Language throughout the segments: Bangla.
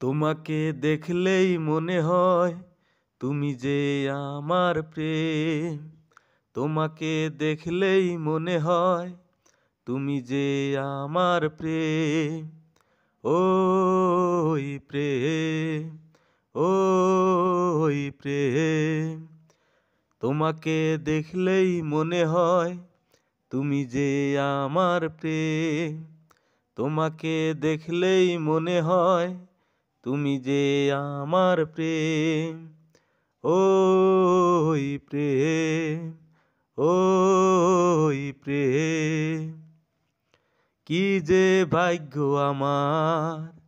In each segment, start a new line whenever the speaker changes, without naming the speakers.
তোমাকে দেখলেই মনে হয় তুমি যে আমার প্রেম। তোমাকে দেখলেই মনে হয় তুমি যে আমার প্রেম। ওই প্রেম, ওই প্রেম। তোমাকে দেখলেই মনে হয় তুমি যে আমার প্রেম। তোমাকে দেখলেই মনে হয় তুমি যে আমার প্রেম। ওই প্রেম, ওই প্রেম। কি যে ভাগ্য আমার,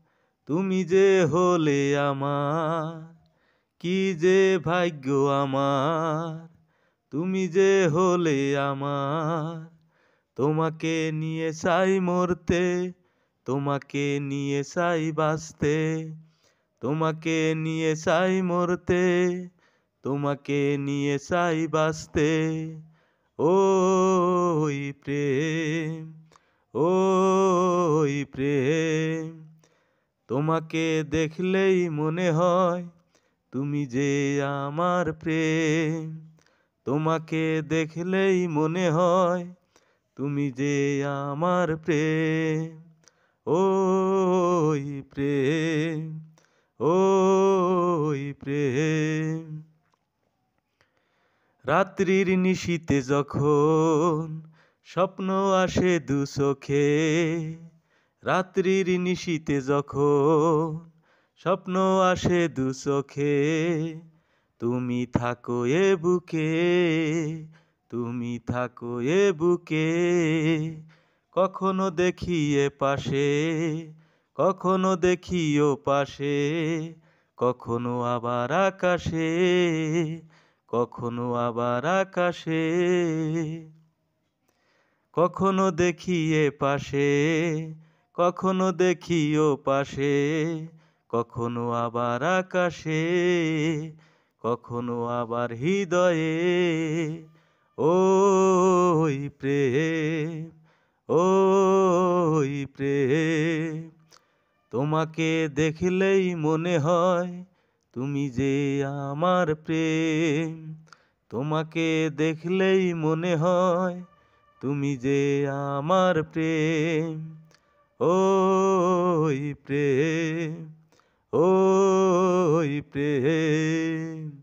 তুমি যে হলে আমার। কি যে ভাগ্য আমার, তুমি যে হলে আমার। তোমাকে নিয়ে চাই মরতে, তোমাকে নিয়ে চাই বাঁচতে। তোমাকে নিয়ে চাই মরতে, তোমাকে নিয়ে চাই বাঁচতে। ওই প্রেম, ওই প্রেম। তোমাকে দেখলেই মনে হয় তুমি যে আমার প্রেম। তোমাকে দেখলেই মনে হয় তুমি যে আমার প্রেম। ওই প্রেম, ওই প্রেম। রাত্রির নিশীতে যখন স্বপ্ন আসে দু চোখে। রাত্রির নিশীতে যখন স্বপ্ন আসে দু চোখে। তুমি থাকো এ বুকে, তুমি থাকো এ বুকে। কখনো দেখি এ পাশে, কখনো দেখি ও পাশে। কখনো আবার আকাশে, কখনো আবার আকাশে। কখনো দেখি এ পাশে, কখনো দেখি ও পাশে। কখনো আবার আকাশে, কখনো আবার হৃদয়ে। ওই প্রেম, ওই প্রেম। তোমাকে দেখলেই মনে হয় তুমি যে আমার প্রেম। তোমাকে দেখলেই মনে হয় তুমি যে আমার প্রেম। ওই প্রেম, ওই প্রেম।